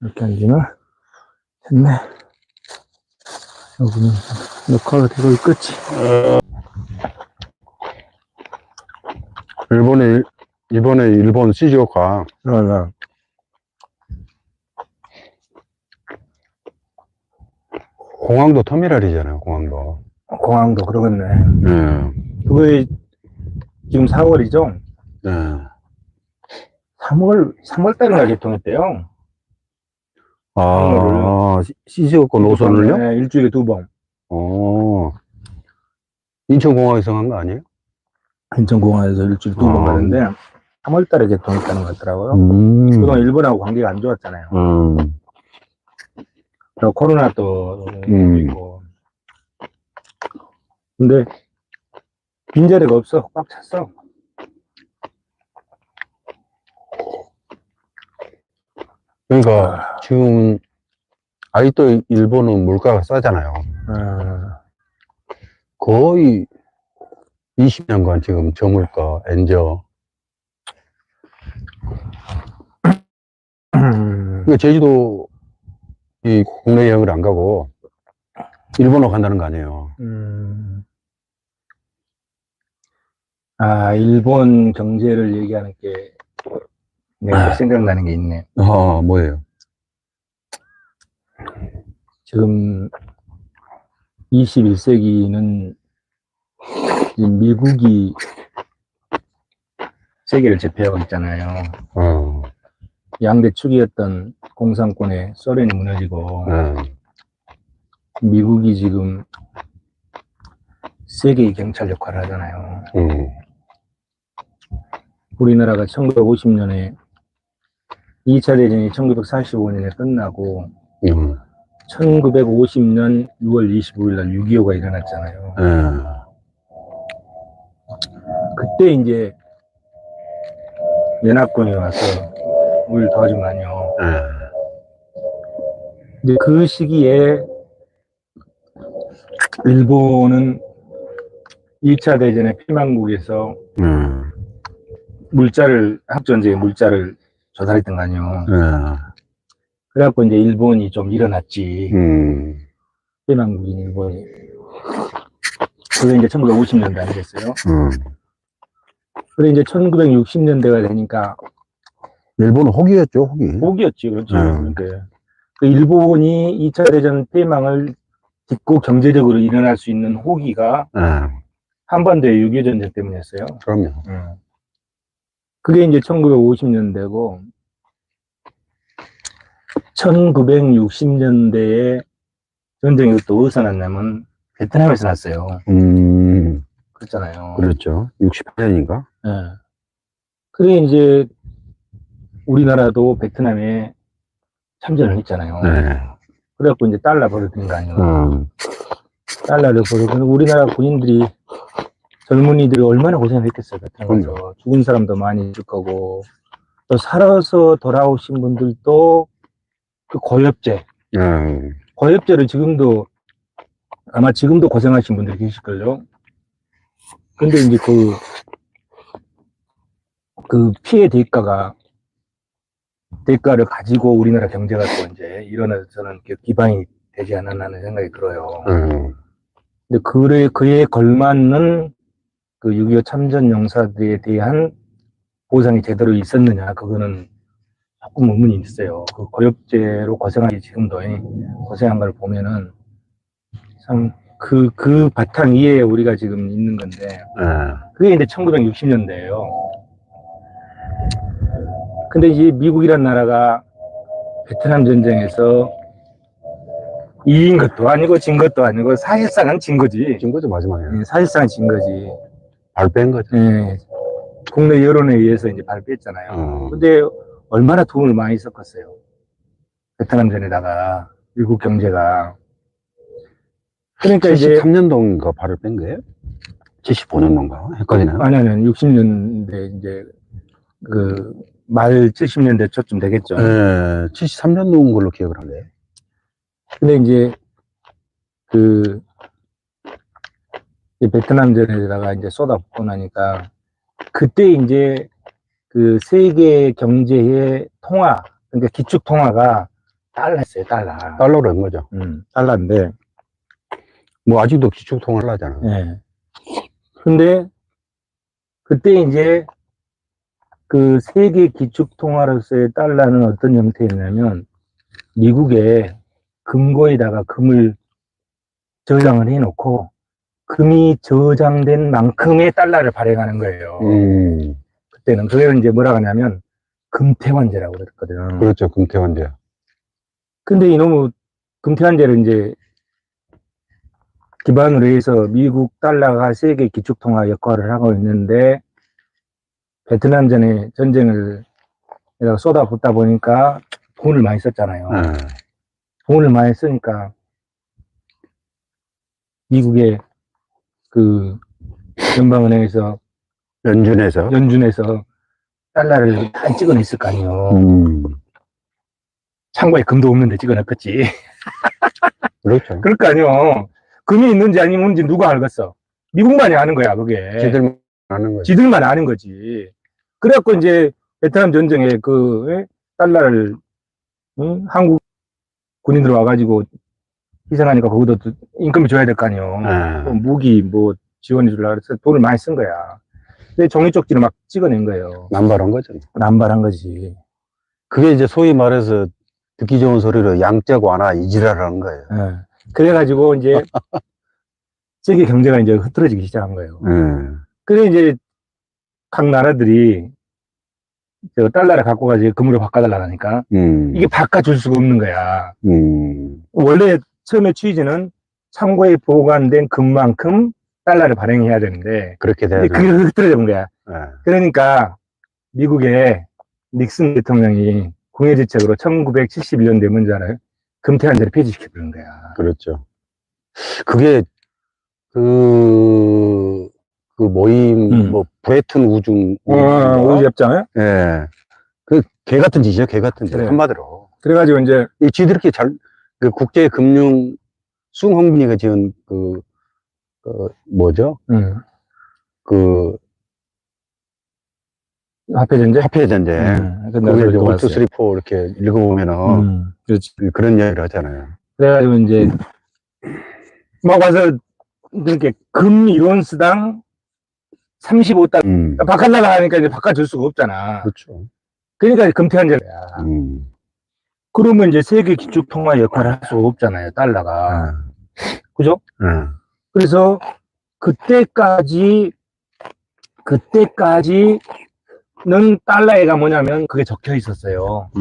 이렇게 앉으면 됐네. 여기는 녹화가 되고 있겠지. 이번에 일본 시즈오카 어. 공항도 터미널이잖아요, 공항도. 공항도 그러겠네. 네. 그게 지금 4월이죠? 네. 3월 달인가 개통했대요. 아, 시즈오카 노선을요? 네, 일주일에 2번. 인천공항에서 간 거 아니에요? 인천공항에서 일주일에 2번 가는데, 3월 달에 개통했다는 것 같더라고요. 그동안 일본하고 관계가 안 좋았잖아요. 그리고 코로나 또 있고. 근데 빈자리가 없어. 꽉 찼어. 그러니까 지금 아직도 일본은 물가가 싸잖아요. 거의 20년간 지금 저물가 엔저. 그러니까 제주도 이 국내 여행을 안 가고 일본으로 간다는 거 아니에요. 일본 경제를 얘기하는 게 내가 생각나는 게 있네. 뭐예요? 지금 21세기는 미국이 세계를 제패하고 있잖아요. 양대 축이었던 공산권에 소련이 무너지고, 미국이 지금 세계의 경찰 역할을 하잖아요. 우리나라가 1950년에 2차 대전이 1945년에 끝나고 1950년 6월 25일 날 6.25가 일어났잖아요. 그때 이제 연합군이 와서 우리를 도와준 거 아니에요. 근데 그 시기에 일본은 2차 대전의 피망국에서 학전제의 물자를 조달했던 거 아니에요. 그래갖고 이제 일본이 좀 일어났지. 피망국인 일본이. 그게 이제 1950년대 아니겠어요? 그래 이제 1960년대가 되니까 일본은 혹이었죠, 혹이. 혹이었지, 그렇죠. 그러니까 그 일본이 2차 대전 폐망을 딛고 경제적으로 일어날 수 있는 호기가 한반도의 6.25 전쟁 때문이었어요. 그럼요. 그게 이제 1950년대고 1960년대에 전쟁이 또 어디서 났냐면 베트남에서 났어요. 그렇잖아요. 그렇죠. 68년인가? 네. 그게 이제 우리나라도 베트남에 참전을 했잖아요. 그래갖고 이제 달러 벌어들인 거 아니에요. 달러를 벌어들인 우리나라 군인들이 젊은이들이 얼마나 고생을 했겠어요. 베트남에서 죽은 사람도 많이 있을 거고 또 살아서 돌아오신 분들도 그 고엽제 고엽제를 아마 지금도 고생하신 분들이 계실걸요. 근데 이제 그 피해 대가를 가지고 우리나라 경제가 또 이제 일어나서는 기반이 되지 않았나 하는 생각이 들어요. 근데 그에 걸맞는 그 6.25 참전 용사들에 대한 보상이 제대로 있었느냐, 그거는 조금 의문이 있어요. 그 고엽제로 고생하기 지금도 고생한 걸 보면은 참 그 바탕 위에 우리가 지금 있는 건데, 그게 이제 1960년대예요. 근데 이제 미국이란 나라가 베트남 전쟁에서 이긴 것도 아니고 진 것도 아니고 사실상은 진 거지. 진 거죠, 마지막에. 사실상 진 거지. 발뺀 거죠. 국내 여론에 의해서 이제 발표했잖아요. 근데 얼마나 돈을 많이 썼겠어요. 베트남전에다가 미국 경제가. 그러니까 73년도인가 발을 뺀 거예요? 75년도인가? 헷갈리나요? 아니, 60년대 이제 말 70년대 초쯤 되겠죠. 73년도인 걸로 기억을 하네요. 근데 이제 베트남전에다가 이제 쏟아붓고 나니까 그때 이제 그 세계 경제의 통화, 그러니까 기축 통화가 달러 했어요, 달러. 달러로 한 거죠. 달러인데, 뭐 아직도 기축통화를 하잖아. 예. 근데, 그때 이제, 그 세계 기축통화로서의 달러는 어떤 형태였냐면, 미국에 금고에다가 금을 저장을 해놓고, 금이 저장된 만큼의 달러를 발행하는 거예요. 그때는. 그걸 이제 뭐라고 하냐면, 금태환제라고 그랬거든. 그렇죠. 금태환제. 근데 이놈의 금태환제를 이제 기반으로 해서 미국 달러가 세계 기축통화 역할을 하고 있는데, 베트남전에 전쟁을 쏟아붓다 보니까 돈을 많이 썼잖아요. 돈을 많이 쓰니까 미국의 그 연방은행에서 연준에서 달러를 다 찍어냈을 거 아니에요. 창고에 금도 없는데 찍어놨겠지. 그렇죠. 그럴 거 아니에요. 금이 있는지 아니는지 누가 알겠어. 미국만이 아는 거야, 그게. 지들만 아는 거죠. 지들만 아는 거지. 그래갖고 이제 베트남 전쟁에 그 달러를 한국 군인들 와가지고 희생하니까 거기도 임금을 줘야 될 거 아니에요. 또 무기 뭐 지원해 주려고 해서 돈을 많이 쓴 거야. 근데 종이 쪽지를 막 찍어낸 거예요. 남발한 거죠. 남발한 거지. 그게 이제 소위 말해서 듣기 좋은 소리로 양적 완화 이지라라는 거예요. 예. 그래가지고 이제 세계 경제가 이제 흐트러지기 시작한 거예요. 그래 이제 각 나라들이 저 달러를 갖고 가지고 금으로 바꿔달라고 하니까 이게 바꿔줄 수가 없는 거야. 원래 처음에 취지는 창고에 보관된 금만큼 달러를 발행해야 되는데 그렇게 돼야 이제 그게 흐트러져 본 거야. 그러니까 미국의 닉슨 대통령이 공예지책으로 1971년도에 뭔지 알아요? 금태환제를 폐지시켜버린 거야. 그렇죠. 그게 그 모임 뭐 브레튼 우주협정에? 예. 그 개 같은 짓이죠, 개 같은 짓. 그래. 한마디로. 그래가지고 이제 이 지들끼리 그 국제금융 숭홍빈이가 지은 뭐죠? 그 화폐전제? 화폐전제. 그게 이제 1, 2, 3, 4 이렇게 읽어보면은 그렇지. 그런 이야기를 하잖아요. 그래가지고 이제 막 와서 이렇게 금 1온스당 35달러 바꿔달라 하니까 이제 바꿔줄 수가 없잖아. 그렇죠. 그러니까 금태환제야. 그러면 이제 세계 기축통화 역할을 할 수가 없잖아요, 달러가. 그죠? 그래서 그때까지는 달러에가 뭐냐면 그게 적혀 있었어요.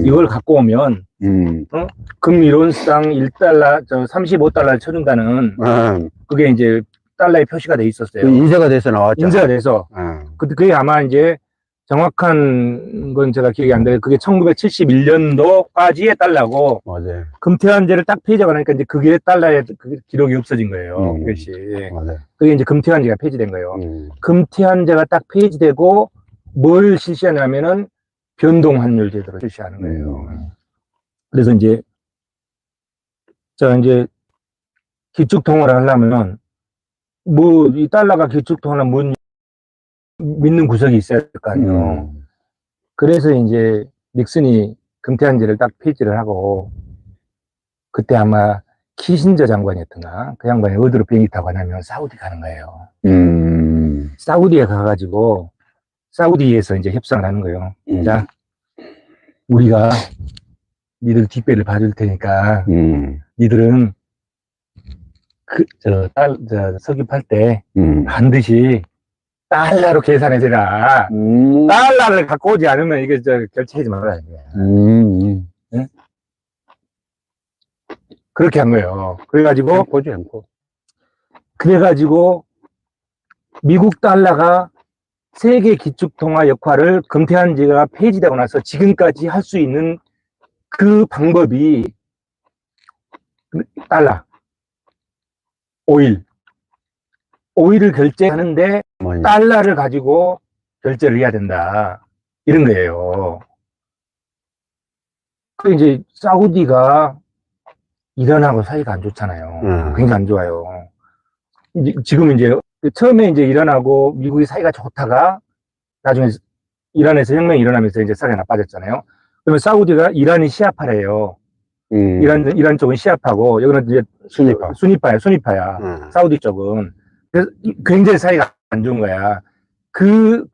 이걸 갖고 오면 금 1온스당 1달러, 35달러를 쳐준다는 그게 이제 달러에 표시가 돼 있었어요. 그 인쇄가 돼서 나왔죠. 인쇄가 돼서. 그게 아마 이제 정확한 건 제가 기억이 안 나요. 그게 1971년도까지의 달러고, 맞아요. 금태환제를 딱 폐지하고 나니까 이제 그게 달러에 그 기록이 없어진 거예요. 그것이. 맞아요. 그게 이제 금태환제가 폐지된 거예요. 금태환제가 딱 폐지되고 뭘 실시하냐면은 변동환율 제도를 실시하는 거예요. 그래서 이제 기축통화를 하려면 뭐 이 달러가 기축통화는 뭔 믿는 구석이 있어야 될 거 아니에요. 그래서 이제 닉슨이 금태환제를 딱 폐지를 하고, 그때 아마 키신저 장관이었던가, 그 장관이 어디로 비행기 타고 가냐면 사우디 가는 거예요. 사우디에 가가지고 사우디에서 이제 협상을 하는 거예요. 자, 우리가 니들 뒷배를 봐줄 테니까 니들은 석유팔 때 반드시 달러로 계산해 주라. 달러를 갖고 오지 않으면 이게 결제하지 말라. 응? 그렇게 한 거예요. 그래가지고 보지 않고. 그래가지고 미국 달러가 세계 기축통화 역할을 금태환제가 폐지되고 나서 지금까지 할 수 있는 그 방법이 달러, 오일을 결제하는데 달러를 가지고 결제를 해야 된다. 이런 거예요. 그 이제 사우디가 이란하고 사이가 안 좋잖아요. 굉장히 안 좋아요. 지금 이제 처음에 이제 이란하고 미국이 사이가 좋다가 나중에 이란에서 혁명이 일어나면서 이제 사이가 나빠졌잖아요. 그러면 사우디가 이란이 시아파래요. 이란 쪽은 시아파고, 여기는 이제 순니파야. 사우디 쪽은. 그래서 굉장히 사이가 안 좋은 거야. 그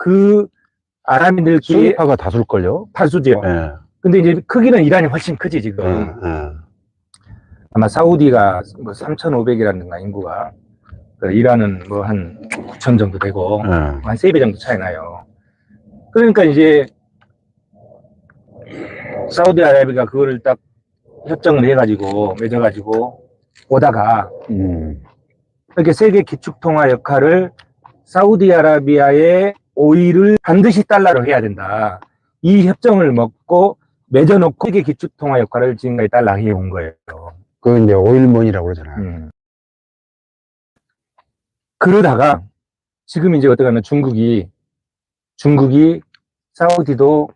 아랍인들끼리. 순니파가 다수일걸요? 다수죠. 예. 근데 이제 크기는 이란이 훨씬 크지, 지금. 아마 사우디가 뭐 3,500이라든가 인구가. 이란은 뭐 한 9,000 정도 되고, 한 3배 정도 차이 나요. 그러니까 이제, 사우디아라비아가 그거를 딱 협정을 해가지고, 맺어가지고, 오다가, 이렇게 세계 기축통화 역할을 사우디아라비아의 오일을 반드시 달러로 해야 된다. 이 협정을 맺어놓고 세계 기축통화 역할을 지금까지 달러 해온 거예요. 그 이제 오일몬이라고 그러잖아요. 그러다가 지금 이제 어떻게 하면 중국이 사우디도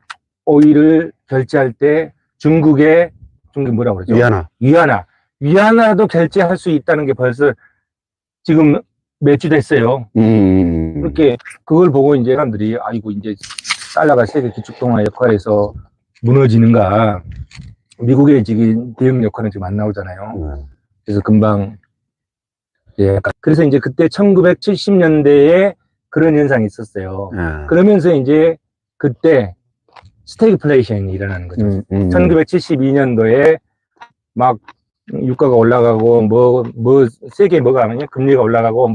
오일을 결제할 때 중국이 뭐라고 그러죠? 위안화도 결제할 수 있다는 게 벌써 지금 몇 주 됐어요. 그렇게 그걸 보고 이제 사람들이 아이고 이제 달러가 세계 기축통화 역할에서 무너지는가. 미국의 지금 대응 역할은 지금 안 나오잖아요. 그래서 금방 그래서 이제 그때 1970년대에 그런 현상이 있었어요. 그러면서 이제 그때 스태그플레이션이 일어나는 거죠. 1972년도에 막 유가가 올라가고 세계 뭐가 하면요 금리가 올라가고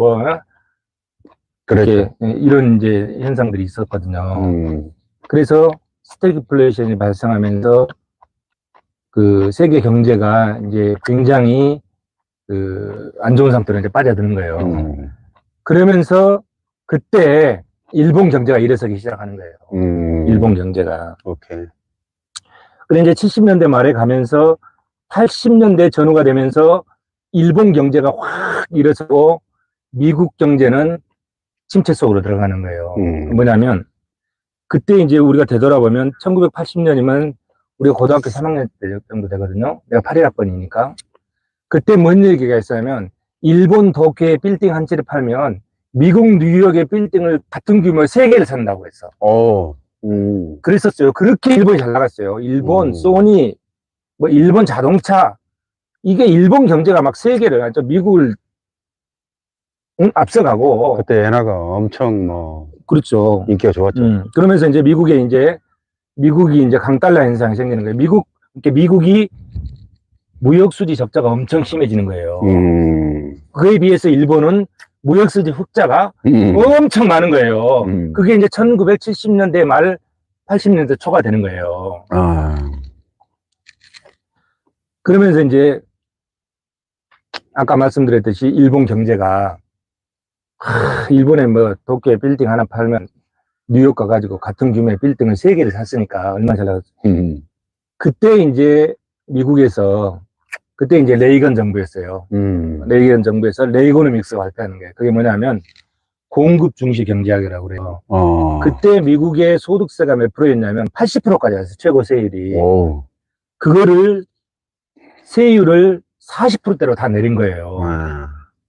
그렇게 이런 이제 현상들이 있었거든요. 그래서 스태그플레이션이 발생하면서 그 세계 경제가 이제 굉장히 안 좋은 상태로 이제 빠져드는 거예요. 그러면서 그때 일본 경제가 일어서기 시작하는 거예요. 일본 경제가. 오케이. 그런데 이제 70년대 말에 가면서 80년대 전후가 되면서 일본 경제가 확 일어서고 미국 경제는 침체 속으로 들어가는 거예요. 뭐냐면 그때 이제 우리가 되돌아보면 1980년이면 우리가 고등학교 3학년 때 정도 되거든요. 내가 81학번이니까. 그때 뭔 얘기가 있었냐면 일본 도쿄의 빌딩 한 채를 팔면 미국 뉴욕의 빌딩을 같은 규모의 3개를 산다고 했어. 그랬었어요. 그렇게 일본이 잘 나갔어요. 일본, 소니, 뭐 일본 자동차, 이게 일본 경제가 막 세계를 미국을 앞서가고. 그때 엔화가 엄청 그렇죠. 인기가 좋았죠. 그러면서 이제 미국이 이제 강달러 현상이 생기는 거예요. 미국이 무역수지 적자가 엄청 심해지는 거예요. 그에 비해서 일본은 무역수지 흑자가 엄청 많은 거예요. 그게 이제 1970년대 말 80년대 초가 되는 거예요. 그러면서 이제 아까 말씀드렸듯이 일본 경제가 일본에 뭐 도쿄에 빌딩 하나 팔면 뉴욕 가가지고 같은 규모의 빌딩을 3개를 샀으니까 얼마나 잘 나갔어. 그때 이제 미국에서 그때 이제 레이건 정부였어요. 레이건 정부에서 레이고노믹스가 발표하는 거예요. 그게 뭐냐면 공급 중시 경제학이라고 그래요. 그때 미국의 소득세가 몇 프로였냐면 80%까지 갔어요. 최고 세율이. 그거를 세율을 40%대로 다 내린 거예요.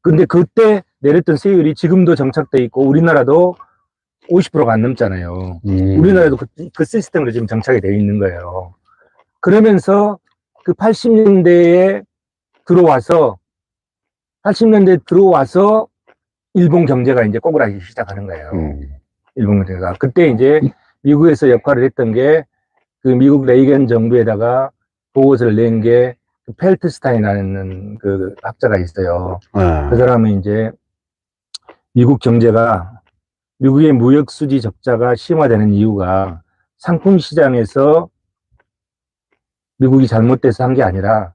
근데 그때 내렸던 세율이 지금도 정착돼 있고 우리나라도 50%가 안 넘잖아요. 우리나라도 그 시스템으로 지금 정착이 되어 있는 거예요. 그러면서 그 80년대에 들어와서 일본 경제가 이제 꼬꾸라지기 시작하는 거예요. 일본 경제가. 그때 이제 미국에서 역할을 했던 게 그 미국 레이건 정부에다가 보고서를 낸 게 펠트스타인이라는 그 학자가 있어요. 그 사람은 이제 미국의 무역 수지 적자가 심화되는 이유가 상품 시장에서 미국이 잘못돼서 한 게 아니라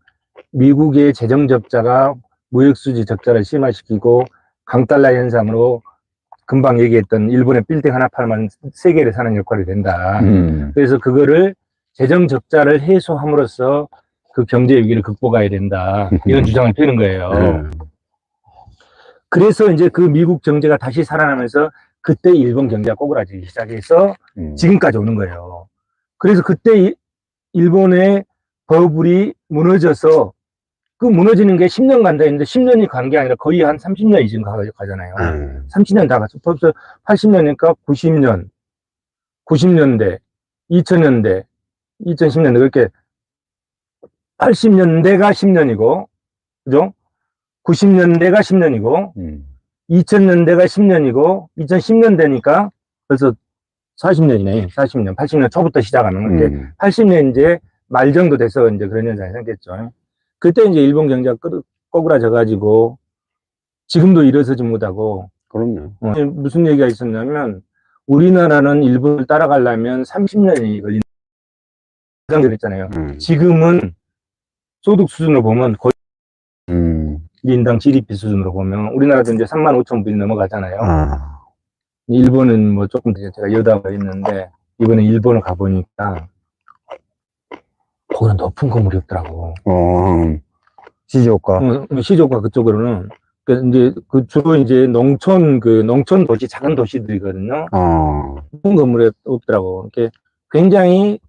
미국의 재정 적자가 무역 수지 적자를 심화시키고 강달러 현상으로 금방 얘기했던 일본의 빌딩 하나 팔면 3개를 사는 역할이 된다. 그래서 그거를 재정 적자를 해소함으로써 그 경제 위기를 극복해야 된다. 이런 주장을 펴는 거예요. 그래서 이제 그 미국 경제가 다시 살아나면서 그때 일본 경제가 꼬꾸라지기 시작해서 지금까지 오는 거예요. 그래서 그때 일본의 버블이 무너져서 그 무너지는 게 10년 간다 했는데 10년이 간 게 아니라 거의 한 30년이 지금 가잖아요. 30년 다 갔어. 벌써 80년이니까 90년대, 2000년대, 2010년대 그렇게 80년대가 10년이고, 그죠? 90년대가 10년이고, 2000년대가 10년이고, 2010년대니까 벌써 40년이네. 40년. 80년 초부터 시작하는 건데, 80년 이제 말 정도 돼서 이제 그런 현상이 생겼죠. 그때 이제 일본 경제가 꼬꾸라져가지고, 지금도 일어서지 못하고, 그럼요. 무슨 얘기가 있었냐면, 우리나라는 일본을 따라가려면 30년이 걸린다. 그랬잖아요. 지금은 소득 수준으로 보면 거의 1인당 GDP 수준으로 보면 우리나라도 이제 35,000불이 넘어가잖아요. 일본은 뭐 조금 더 제가 여담을 했는데 이번에 일본을 가보니까 거기는 높은 건물이 없더라고. 시조가. 시조가 그쪽으로는 이제 그 주로 이제 농촌 도시 작은 도시들이거든요. 높은 건물이 없더라고. 이렇게 굉장히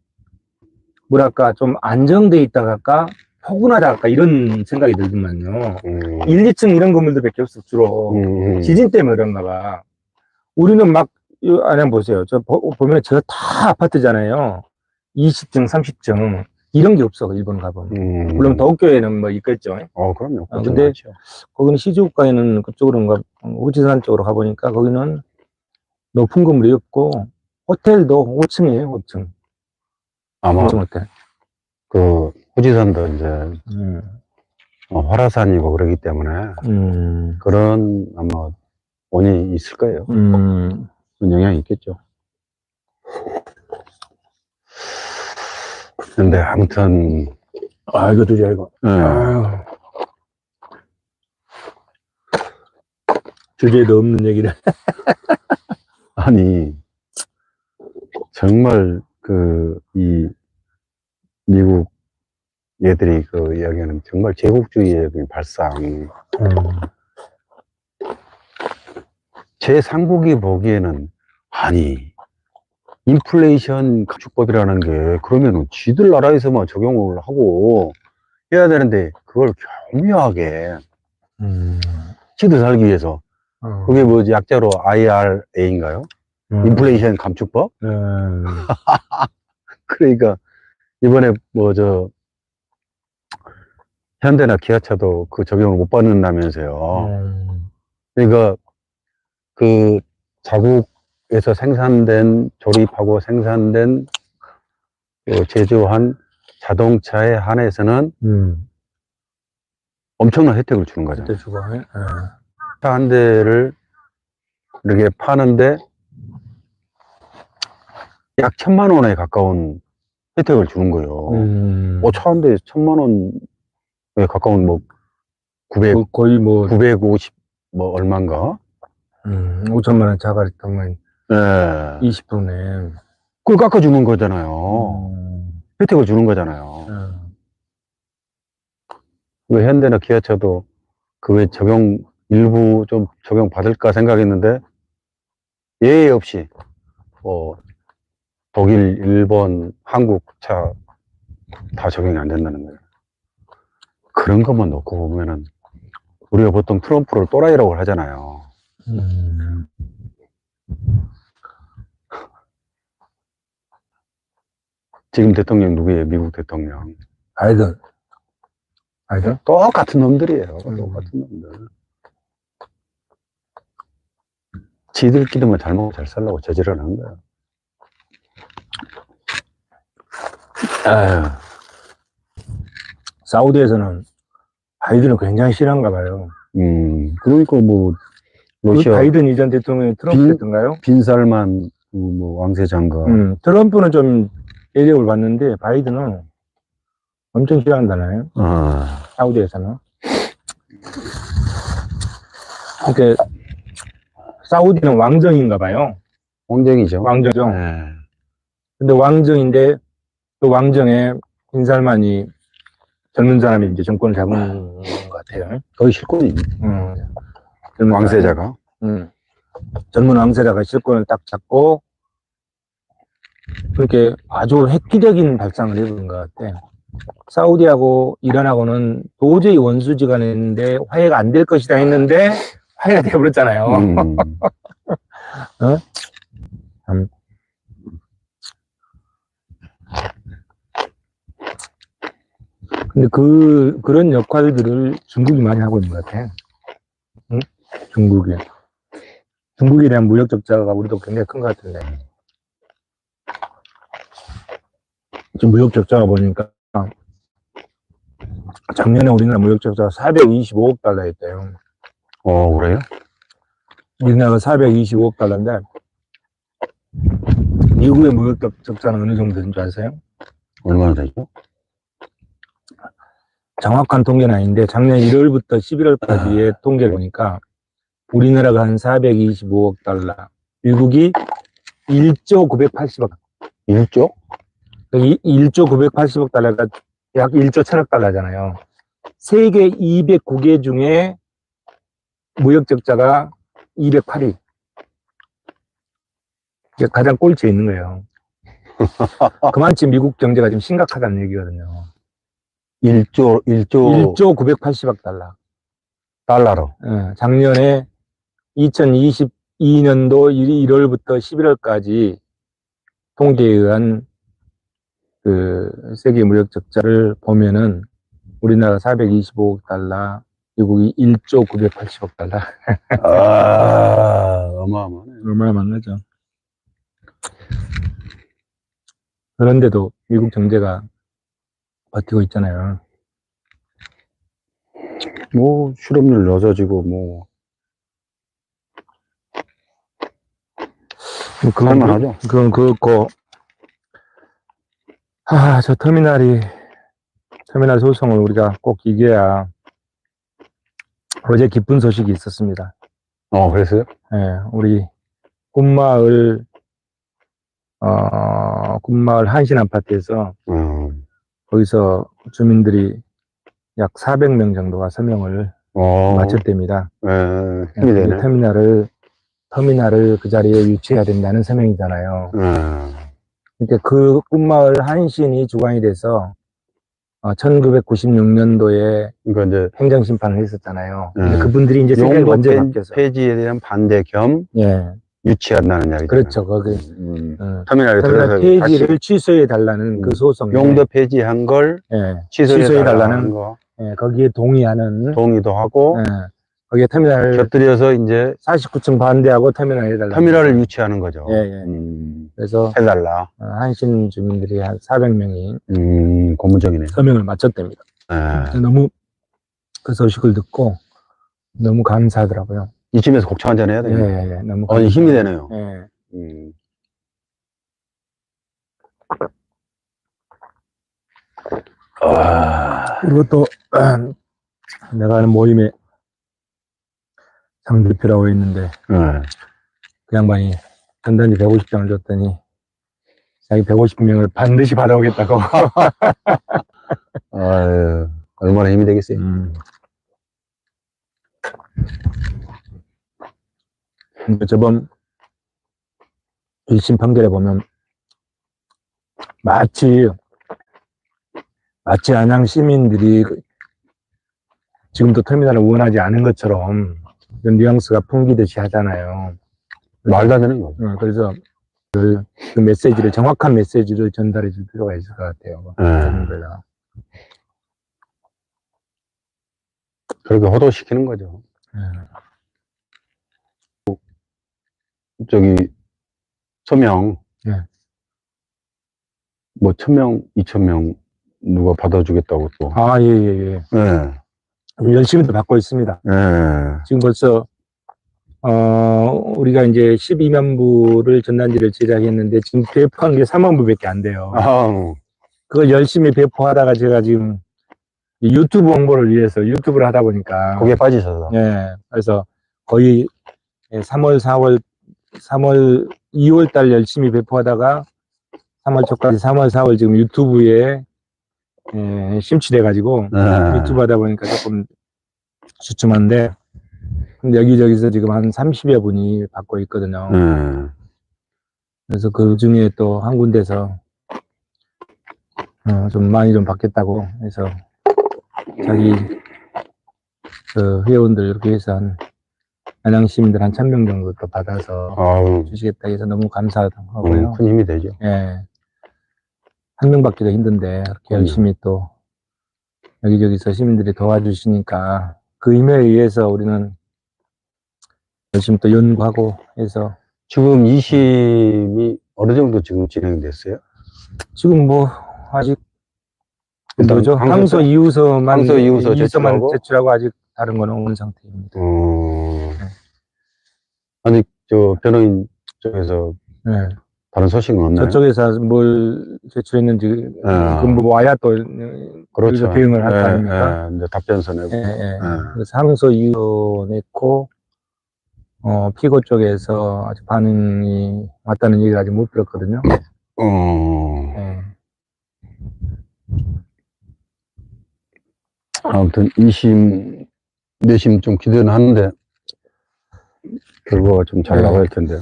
뭐랄까 좀 안정돼 있다갈까 포근하다갈까 이런 생각이 들더만요. 1, 2층 이런 건물들밖에 없어 주로. 지진 때문에 그런가 봐. 우리는 막 안에 보세요. 저 보면 저 다 아파트잖아요. 20층, 30층 이런 게 없어 일본 가보면. 물론 도쿄에는 뭐 있겠죠. 그럼요. 근데 많죠. 거기는 시즈오카에는 그쪽으로인가 우지산 쪽으로 가보니까 거기는 높은 건물이 없고 호텔도 5층이에요. 5층. 아마 5층 호텔. 그 후지산도 이제 활화산이고 그러기 때문에 그런 아마 원인이 있을 거예요. 그런 영향이 있겠죠. 근데 아무튼 이거 드자 이거. 주제도 없는 얘기를. 아니 정말 이 미국 얘들이 그 이야기하는 정말 제국주의의 발상. 제 상국이 보기에는 아니 인플레이션 감축법이라는 게 그러면은 지들 나라에서만 적용을 하고 해야 되는데 그걸 교묘하게 지들 살기 위해서 그게 뭐지 약자로 IRA인가요? 인플레이션 감축법? 그러니까 이번에 뭐 현대나 기아차도 그 적용을 못 받는다면서요. 그러니까 그 자국에서 생산된 조립하고 생산된 제조한 자동차에 한해서는 엄청난 혜택을 주는 거죠. 차 한 대를 이렇게 파는데 약 1,000만 원에 가까운 혜택을 주는 거예요. 차 한 대에 1,000만 원에 가까운 뭐 900, 거의 뭐 950 뭐 얼마인가? 5천만 원 차가 있다면 20%네. 그걸 깎아주는 거잖아요. 혜택을 주는 거잖아요. 그 현대나 기아차도 그게 일부 좀 적용 받을까 생각했는데 예외 없이 독일, 일본, 한국 차 다 적용이 안 된다는 거예요. 그런 것만 놓고 보면은 우리가 보통 트럼프를 또라이라고 하잖아요. 지금 대통령 누구예요? 미국 대통령. 바이든. 똑같은 놈들이에요. 똑같은 놈들. 지들끼리만 잘 먹고 잘 살라고 저지를 하는 거예요. 사우디에서는 바이든을 굉장히 싫어한가 봐요. 그러니까 뭐 러시아 바이든 이전 대통령이 트럼프였던가요? 빈살만 뭐 왕세자인가. 트럼프는 좀 인력을 봤는데 바이든은 엄청 싫어한다나요? 사우디에서는. 그러니까 사우디는 왕정인가 봐요. 왕정이죠. 왕정이죠. 근데 왕정인데 그 왕정에 빈살만이 젊은 사람이 이제 정권을 잡은 것 같아요. 거의 실권이 왕세자가. 젊은 왕세자가 실권을 딱 잡고 그렇게 아주 획기적인 발상을 해본 것 같아. 사우디하고 이란하고는 도저히 원수지간에 했는데 화해가 안 될 것이다 했는데 화해가 되어버렸잖아요. 근데 그런 역할들을 중국이 많이 하고 있는 것 같아. 응? 중국이. 중국에 대한 무역 적자가 우리도 굉장히 큰 것 같은데. 지금 무역 적자가 보니까 작년에 우리나라 무역 적자가 425억 달러였대요. 그래요? 우리나라가 425억 달러인데 미국의 무역 적자는 어느 정도 되는 줄 아세요? 얼마나 되죠? 정확한 통계는 아닌데 작년 1월부터 11월까지의 통계를 보니까 우리나라가 한 425억 달러, 미국이 1조 980억. 1조? 1조 980억 달러가 약 1조 1000억 달러잖아요. 세계 209개 중에 무역 적자가 208위. 가장 꼴찌에 있는 거예요. 그만큼 미국 경제가 지금 심각하다는 얘기거든요. 1조 980억 달러. 달러로. 작년에 2022년도 1월부터 11월까지 통계에 의한 그 세계 무역 적자를 보면은 우리나라 425억 달러, 미국이 1조 980억 달러. 어마어마하네. 얼마나 거죠. 그런데도 미국 경제가 버티고 있잖아요. 뭐, 실업률 낮아지고, 뭐. 할만하죠? 그건 그렇고, 저 터미널 소송을 우리가 꼭 이겨야. 어제 기쁜 소식이 있었습니다. 그랬어요? 예, 우리 꿈마을 한신 아파트에서 거기서 주민들이 약 400명 정도가 서명을 마쳤답니다. 힘이 되네. 터미널을 그 자리에 유치해야 된다는 서명이잖아요. 그러니까 그 꿈마을 한신이 주관이 돼서 1996년도에 그러니까 이제 행정심판을 했었잖아요. 근데 그분들이 이제 생각이 완전히 바뀌어서 폐지에 대한 반대 겸 유치한다는 이야기죠. 그렇죠. 거기 터미널에 터미널 폐지를 취소해 달라는 그 소송. 용도 폐지한 걸 취소해 달라는 거. 거기에 동의하는. 동의도 하고. 거기에 터미널 곁들여서 이제 49층 반대하고 터미널 해달라. 터미널을 유치하는 거죠. 그래서 해달라. 한신 주민들이 한 400명이 고무적이네. 서명을 마쳤답니다. 너무 그 소식을 듣고 너무 감사하더라고요. 이쯤에서 곡차 한잔 해야 돼요. 너무 힘이 되네요. 그리고 또 내가 하는 모임에 장 대표라고 있는데 그 양반이 전단지 150장을 줬더니 자기 150명을 반드시 받아오겠다고. 얼마나 힘이 되겠어요. 저번 1심 판결에 보면 마치 안양 시민들이 지금도 터미널을 원하지 않은 것처럼 그런 뉘앙스가 풍기듯이 하잖아요. 말도 안 되는 거. 그래서 그 메시지를, 정확한 메시지를 전달해 줄 필요가 있을 것 같아요. 그렇게 호도시키는 거죠. 저기 서명 뭐 1000명, 2000명 누가 받아주겠다고 또. 예. 열심히 또 받고 있습니다. 지금 벌써 우리가 이제 12만 부를 전단지를 제작했는데 지금 배포한 게 3만 부밖에 안 돼요. 그걸 열심히 배포하다가 제가 지금 유튜브 홍보를 위해서 유튜브를 하다 보니까 거기에 빠지셔서. 그래서 거의 2월 달 열심히 배포하다가 3월 초까지 3월, 4월 지금 유튜브에 심취돼가지고 유튜브 하다 보니까 조금 주춤한데, 근데 여기저기서 지금 한 30여 분이 받고 있거든요. 그래서 그 중에 또 한 군데서 좀 많이 좀 받겠다고 해서 자기 그 회원들 이렇게 해서 한 안양 시민들 한 1000명 정도 또 받아서 주시겠다 해서 너무 감사하고요. 큰 힘이 되죠. 한 명 받기도 힘든데 그렇게 열심히 또 여기저기서 시민들이 도와주시니까 그 힘에 의해서 우리는 열심히 또 연구하고 해서 지금 2심이 어느 정도 지금 진행됐어요? 지금 뭐 아직 일단 뭐죠? 항소 이유서만 항소 제출하고? 제출하고 아직 다른 건 없는 상태입니다. 아니, 변호인 쪽에서 네. 다른 소식은 없나요? 저쪽에서 뭘 제출했는지 그건 뭐 와야 또 그렇죠. 여기서 대응을 할 거 아닙니까? 이제 답변서 내고. 그래서 항소 이유서 냈고 피고 쪽에서 아직 반응이 왔다는 얘기를 아직 못 들었거든요. 네. 아무튼 2심, 내심 좀 기대는 하는데 결과가 좀 잘 나갈 텐데.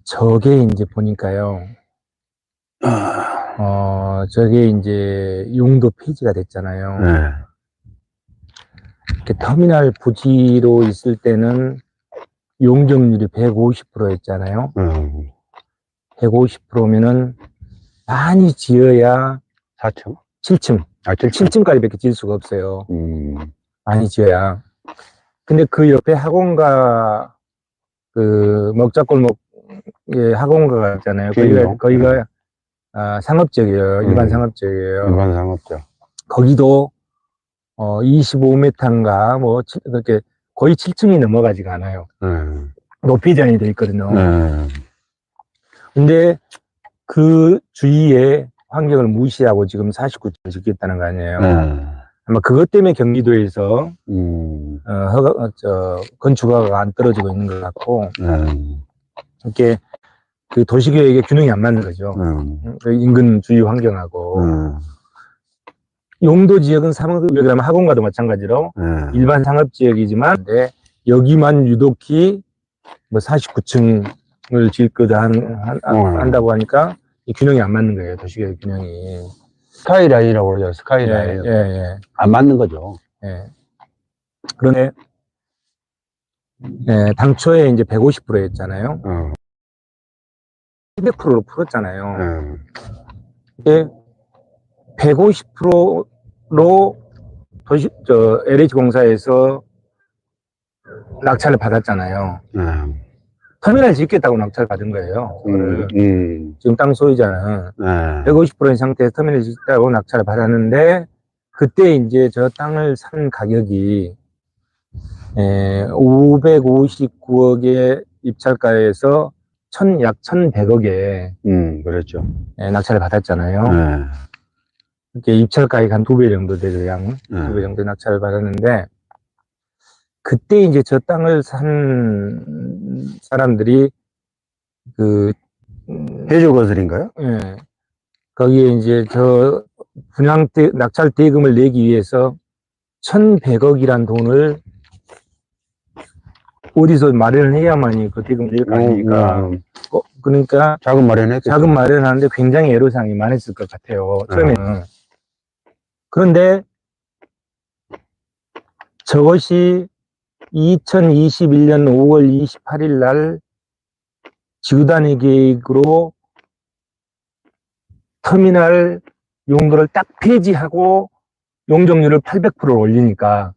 저게 이제 보니까요. 저게 이제 용도 폐지가 됐잖아요. 네. 이렇게 터미널 부지로 있을 때는 용적률이 150%였잖아요. 150%면은 많이 지어야 4층? 7층. 7층까지밖에 지을 수가 없어요. 많이 지어야. 근데 그 옆에 학원가, 그 먹자골목에 학원가가 있잖아요. 거기가 상업지역이에요. 일반 상업지역이에요. 일반 상업지역. 거기도 25m인가 뭐 그렇게 거의 7층이 넘어가지가 않아요. 높이 제한이 돼 있거든요. 근데 그 주위에 환경을 무시하고 지금 49층을 짓겠다는 거 아니에요. 아마 그것 때문에 경기도에서 건축허가가 안 떨어지고 있는 것 같고 이렇게 그 도시계획의 균형이 안 맞는 거죠. 그 인근 주위 환경하고 용도 지역은 그러면 학원과도 마찬가지로 일반 상업지역이지만 여기만 유독히 뭐 49층을 지을 거다 한다고 하니까 이 균형이 안 맞는 거예요. 도시계획 균형이. 스카이라인이라고 그러죠. 스카이라인. 안 맞는 거죠. 그런데 당초에 이제 150%였잖아요. 200%로 풀었잖아요. 이게 150%로 LH공사에서 낙찰을 받았잖아요. 터미널 짓겠다고 낙찰을 받은 거예요. 지금 땅 소유자는 150%인 상태에서 터미널 짓겠다고 낙찰을 받았는데 그때 이제 저 땅을 산 가격이 559억의 입찰가에서 약 1,100억에 그렇죠. 낙찰을 받았잖아요. 이렇게 입찰가액 한 2배 정도 되죠, 양. 2배 정도 낙찰을 받았는데 그때 이제 저 땅을 산 사람들이 해주 거슬인가요? 거기에 이제 저 낙찰 대금을 내기 위해서 1,100억이란 돈을 어디서 마련을 해야만이 그 대금을 낼 거 아닙니까? 그러니까 자금 마련했겠죠. 자금 마련하는데 굉장히 애로사항이 많았을 것 같아요. 처음에는. 그런데 저것이 2021년 5월 28일 날 지구단위 계획으로 터미널 용도를 딱 폐지하고 용적률을 800%를 올리니까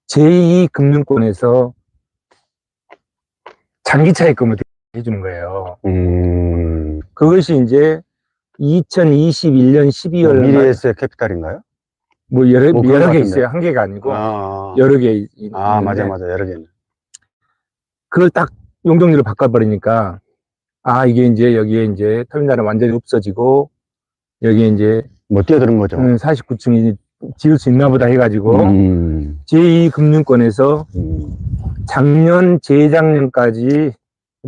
제2금융권에서 장기차익금을 해주는 거예요. 그것이 이제 2021년 12월 미래에셋 캐피탈인가요? 뭐 여러 개 있어요. 한 개가 아니고 여러 개 있는데 맞아 여러 개는. 그걸 딱 용적률을 바꿔버리니까 이게 이제 여기에 이제 터미널은 완전히 없어지고 여기에 이제 뭐 뛰어드는 거죠. 49층이 지을 수 있나 보다 해가지고 제2금융권에서 작년 재작년까지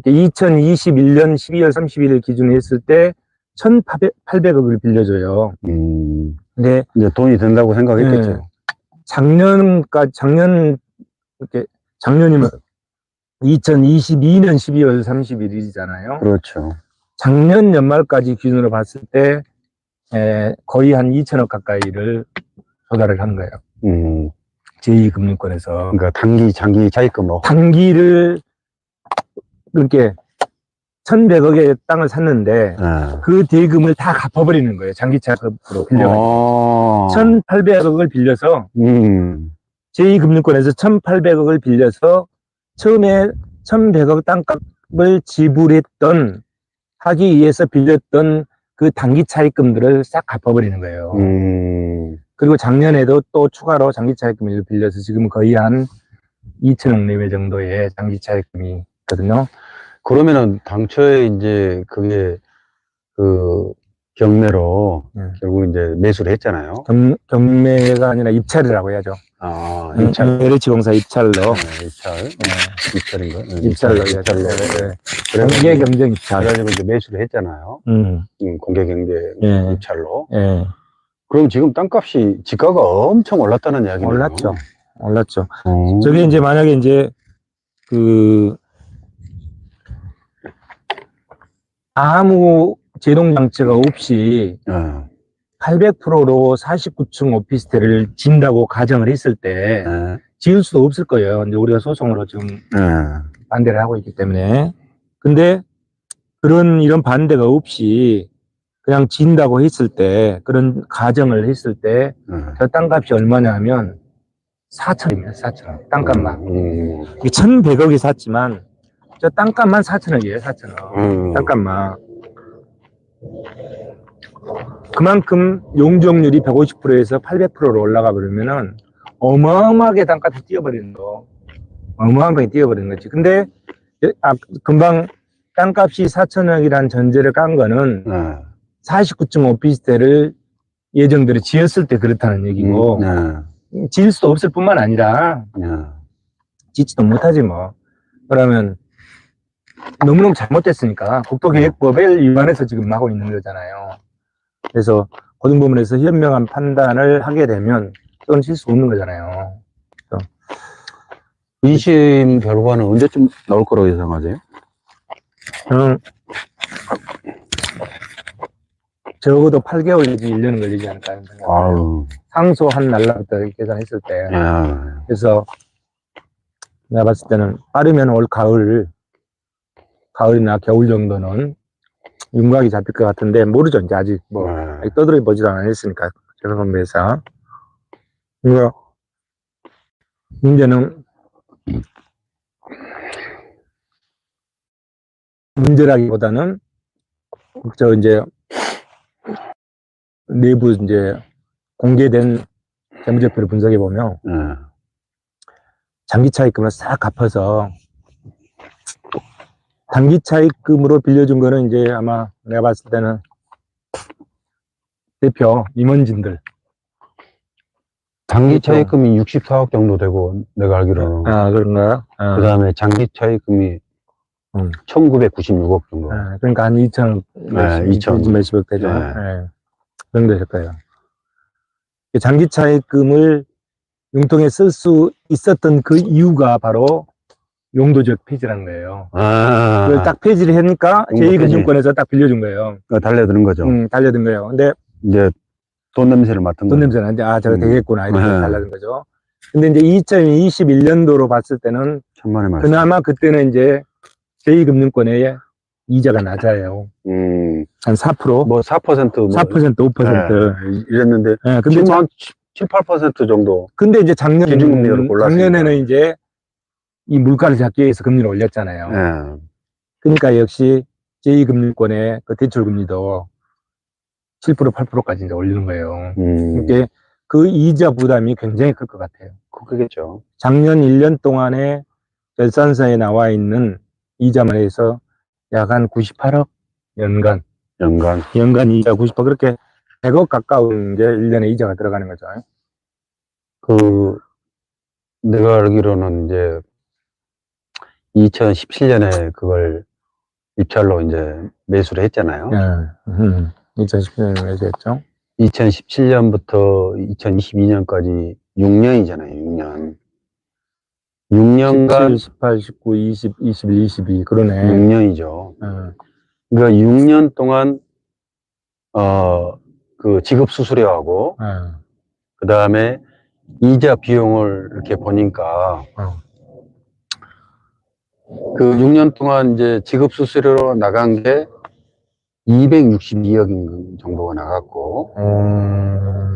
2021년 12월 31일 기준으로 했을 때 1,800억을 빌려줘요. 근데 이제 돈이 된다고 생각했겠죠. 작년이면 2022년 12월 31일이잖아요. 그렇죠. 작년 연말까지 기준으로 봤을 때 거의 한 2천억 가까이를 조달을 한 거예요. 제2금융권에서. 그러니까 단기, 장기 차익금으로. 단기를 그렇게 1100억의 땅을 샀는데 예. 그 대금을 다 갚아버리는 거예요. 장기차급으로 빌려가지고. 1800억을 빌려서 제2금융권에서 1800억을 빌려서 처음에 1100억 땅값을 지불했던 하기 위해서 빌렸던 그 단기 차입금들을 싹 갚아버리는 거예요. 그리고 작년에도 또 추가로 장기 차입금을 빌려서 지금 거의 한 2천억 내외 정도의 장기 차입금이 있거든요. 그러면은 당초에 이제 그게 그 경매로 결국 이제 매수를 했잖아요. 경매가 아니라 입찰이라고 해야죠. 아, 입찰. LH공사 입찰로. 입찰. 입찰인가? 입찰로. 입찰로. 공개 경쟁 입찰. 그래가지고 이제 매수를 했잖아요. 공개 경쟁 입찰로. 그럼 지금 땅값이 지가가 엄청 올랐다는 이야기네요. 올랐죠. 저게 이제 만약에 이제 아무 제동 장치가 없이 800%로 49층 오피스텔을 진다고 가정을 했을 때 지을 수도 없을 거예요. 근데 우리가 소송으로 지금 반대를 하고 있기 때문에. 근데 이런 반대가 없이 그냥 진다고 했을 때, 그런 가정을 했을 때, 저 땅값이 얼마냐 하면 4천입니다. 4천원. 땅값만. 이게 1100억이 샀지만, 저 땅값만 4천억이에요. 4천억. 땅값만. 그만큼 용적률이 150%에서 800%로 올라가 버리면은 어마어마하게 땅값이 뛰어버리는 거. 어마어마하게 뛰어버리는 거지. 근데 금방 땅값이 4천억이라는 전제를 깐 거는 49층 오피스텔을 예정대로 지었을 때 그렇다는 얘기고 지을 수 없을 뿐만 아니라 짓지도 못하지 뭐. 그러면 너무너무 잘못됐으니까 국토계획법을 위반해서 지금 하고 있는 거잖아요. 그래서 고등법원에서 현명한 판단을 하게 되면 그건 질 수 없는 거잖아요. 2심 결과는 언제쯤 나올 거라고 예상하세요? 저는 적어도 8개월 내지 1년은 걸리지 않을까 하는 생각이에요. 상소한 날부터 계산했을 때. 그래서 내가 봤을 때는 빠르면 올 가을이나 겨울 정도는 윤곽이 잡힐 것 같은데 모르죠. 이제 아직 아직 떠들어 보지도 않았으니까 재판부에서. 그러니까 문제는 문제라기보다는 이제 내부 이제 공개된 재무제표를 분석해 보면 장기 차입금을 싹 갚아서 단기 차입금으로 빌려준 거는 이제 아마 내가 봤을 때는 대표 임원진들. 단기 차입금이 64억 정도 되고 내가 알기로는. 그런가요? 그 다음에 장기 차입금이 1996억 정도. 그러니까 한 2천 몇십억 되죠. 그 정도 될 거예요. 장기 차입금을 융통에 쓸 수 있었던 그 이유가 바로 용도적 폐지라는 거예요. 그걸 딱 폐지를 하니까 제2금융권에서 딱 빌려준 거예요. 달려드는 거죠. 달려든 거예요. 근데 이제 돈 냄새를 맡은 돈 냄새는 이제 저거 되겠구나 이렇게 달라진 거죠. 근데 이제 2021년도로 봤을 때는 천만의 말씀. 그나마 그때는 이제 제2금융권의 이자가 낮아요. 한 4%? 뭐 4%, 4%, 5%. 이랬는데, 근데 지금 한 7, 8% 정도. 근데 이제 기준금리로 작년에는 이제 이 물가를 잡기 위해서 금리를 올렸잖아요. 그러니까 역시 제2금융권의 그 대출금리도 7%, 8%까지 이제 올리는 거예요. 이게 그 이자 부담이 굉장히 클 것 같아요. 그겠죠. 작년 1년 동안에 결산서에 나와 있는 이자만 해서 약 한 98억 연간 이자 90% 그렇게 100억 가까운 이제 1년에 이자가 들어가는 거죠. 내가 알기로는 이제 2017년에 그걸 입찰로 이제 매수를 했잖아요. 2017년에 매수했죠. 2017년부터 2022년까지 6년이잖아요. 6년. 6년간 17, 18, 19, 20, 21, 22 그러네. 6년이죠. 그러니까 6년 동안 그 지급 수수료하고 그 다음에 이자 비용을 이렇게 보니까 그 6년 동안 이제 지급 수수료로 나간 게 262억 정도가 나갔고,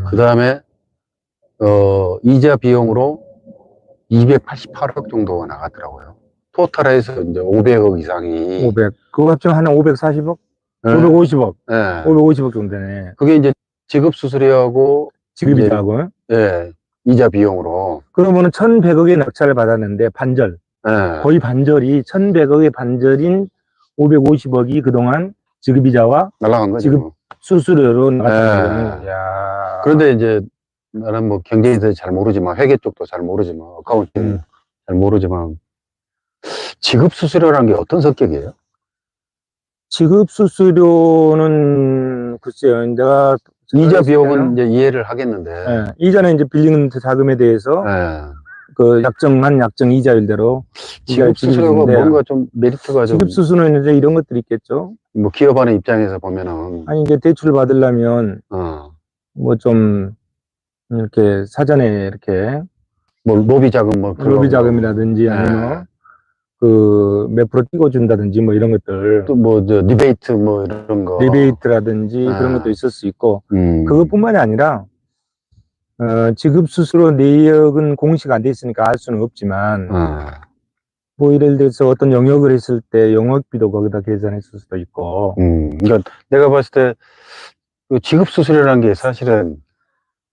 그 다음에, 이자 비용으로 288억 정도가 나갔더라고요. 토탈해서 이제 500억 이상이. 500. 그거 합치면 한 540억? 네. 550억. 네. 550억 정도 되네. 그게 이제 지급 수수료하고, 지급이자고. 예, 이자 비용으로. 그러면은 1,100억의 낙찰을 받았는데 반절. 예. 거의 반절이 1,100억의 반절인 550억이 그동안 지급이자와 날라간 거죠. 지급 수수료로 나갔다는 네. 거는. 야. 그런데 이제 나는 뭐 경제에 대해서 잘 모르지만, 회계 쪽도 잘 모르지만, 어카운팅 잘 모르지만, 지급 수수료라는 게 어떤 성격이에요? 지급 수수료는 글쎄요. 내가 이자 비용은 이제 이해를 하겠는데. 예, 이자는 이제 빌리는 자금에 대해서 예. 그 약정 이자율대로 지급 수수료가 뭔가 좀 메리트가 좀, 지급 수수료는 이제 이런 것들이 있겠죠. 뭐 기업하는 입장에서 보면은, 아니 이제 대출 받으려면 뭐 좀 이렇게 사전에 이렇게 뭐 로비 자금 뭐 그런 로비 거. 자금이라든지 아니면 그 몇 프로 띄워준다든지 뭐 이런 것들 또 뭐 저 리베이트 뭐 이런 거. 리베이트라든지 그런 것도 있을 수 있고 그것뿐만이 아니라 지급 수수료 내역은 공시가 안 돼 있으니까 알 수는 없지만 뭐 예를 들어서 어떤 영역을 했을 때 영업비도 거기다 계산했을 수도 있고 그러니까 내가 봤을 때 그 지급 수수료라는 게 사실은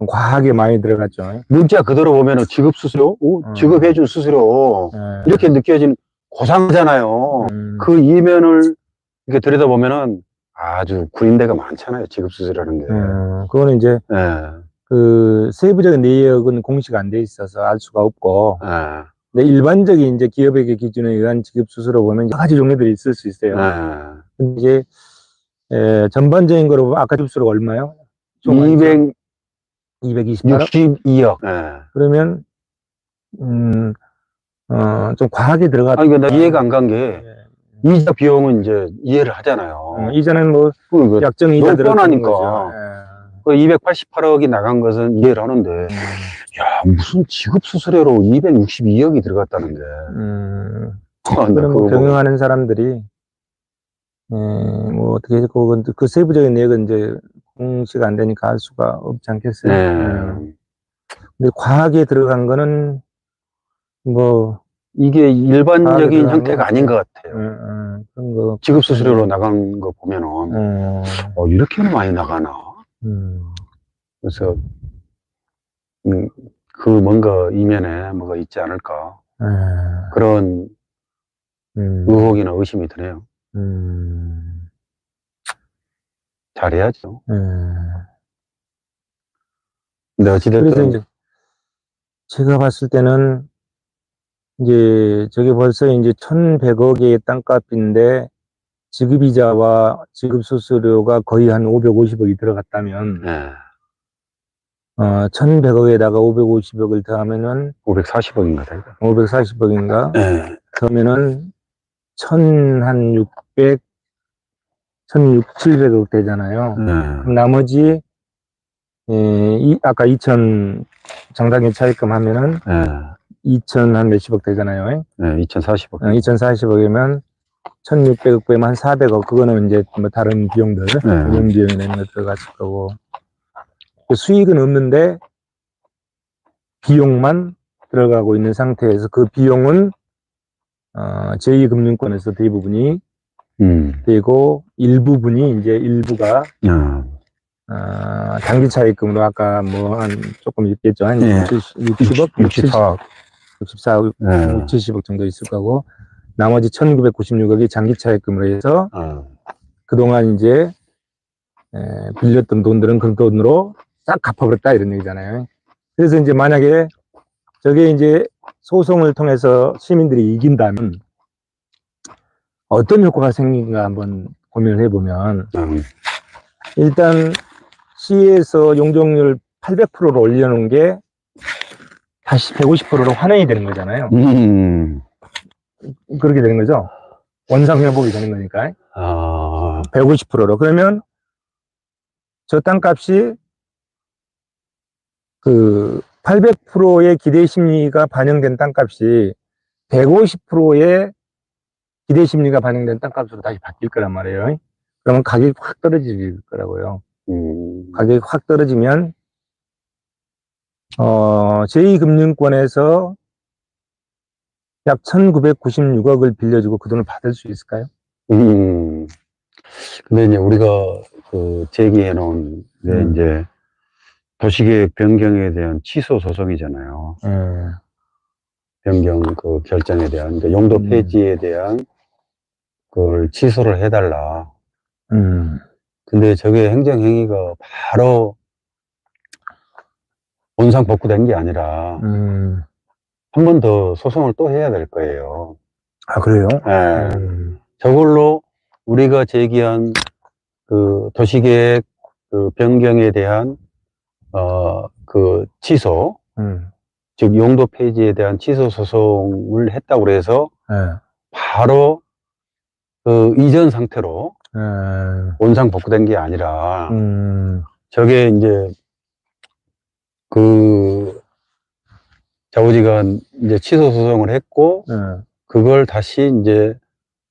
과하게 많이 들어갔죠. 문자 그대로 보면은 지급 수수료, 지급해준 수수료 이렇게 느껴지는 고상하잖아요. 그 이면을 이렇게 들여다보면은 아주 구린데가 많잖아요. 지급 수수료라는 게. 그거는 이제 그 세부적인 내역은 공시가 안 돼 있어서 알 수가 없고 근데 일반적인 이제 기업에게 기준에 의한 지급 수수료 보면 여러 가지 종류들이 있을 수 있어요. 근데 이제 전반적인 거로 보면 아까 지급 수수료가 얼마요? 228억? 62억. 그러면 좀 과하게 들어갔다. 아니, 나 이해가 안 간 게 이자 비용은 이제 이해를 하잖아요. 이자는 뭐 약정 이자 들어가는 거죠. 그 288억이 나간 것은 이해를 하는데, 야, 무슨 지급 수수료로 262억이 들어갔다는 게. 그럼 뭐 경영하는 사람들이 뭐 어떻게 그 세부적인 내역은 이제 공시가 안 되니까 알 수가 없지 않겠어요. 근데 과하게 들어간 거는 뭐 이게 일반적인 형태가 아닌 것 같아요. 그런 거 지급 수수료로 나간 거 보면은 이렇게 많이 나가나. 그래서 그 뭔가 이면에 뭐가 있지 않을까 그런 의혹이나 의심이 드네요. 잘해야죠. 근데 어찌됐든 그래서 이제 제가 봤을 때는 이제 저게 벌써 이제 1,100억의 땅값인데 지급이자와 지급 수수료가 거의 한 550억이 들어갔다면 1,100억에다가 550억을 더하면은 540억인가 540억인가? 그러면은 1,600, 700억 되잖아요. 그럼 나머지 아까 2천 정당의 차입금 하면은 2천 한 몇십억 되잖아요. 2,040억. 2,040억이면 1,600억 빼면 한 400억. 그거는 이제 뭐 다른 비용들, 운영 비용이나 이런 거 들어갔을 거고. 수익은 없는데 비용만 들어가고 있는 상태에서 그 비용은 제2금융권에서 대부분이 되고 일부분이 이제 일부가 단기 차입금으로 아까 뭐 한 조금 있겠죠. 한 60억? 64억. 64억, 70억 정도 있을 거고 나머지 1,996억이 장기 차입금으로 해서 그동안 이제 빌렸던 돈들은 그 돈으로 싹 갚아버렸다 이런 얘기잖아요. 그래서 이제 만약에 저게 이제 소송을 통해서 시민들이 이긴다면 어떤 효과가 생긴가 한번 고민을 해보면 일단 시에서 용적률 800%를 올려놓은 게 다시 150%로 환원이 되는 거잖아요. 그렇게 되는 거죠. 원상 회복이 되는 거니까. 150%로. 그러면 저 땅값이 그 800%의 기대 심리가 반영된 땅값이 150%의 기대 심리가 반영된 땅값으로 다시 바뀔 거란 말이에요. 그러면 가격이 확 떨어질 거라고요. 가격이 확 떨어지면 제2금융권에서 약 1996억을 빌려주고 그 돈을 받을 수 있을까요? 근데 이제 우리가 그 제기해 놓은 게 이제 도시계획 변경에 대한 취소 소송이잖아요. 변경 그 결정에 대한, 그러니까 용도 폐지에 대한 그걸 취소를 해달라. 근데 저게 행정행위가 바로 원상 복구된 게 아니라 한 번 더 소송을 또 해야 될 거예요. 아, 그래요? 네. 저걸로 우리가 제기한 그 도시계획 그 변경에 대한 그 취소, 즉 용도 폐지에 대한 취소 소송을 했다고 그래서 바로 그 이전 상태로 원상 복구된 게 아니라 저게 이제 그 자부지가 이제 취소 소송을 했고 그걸 다시 이제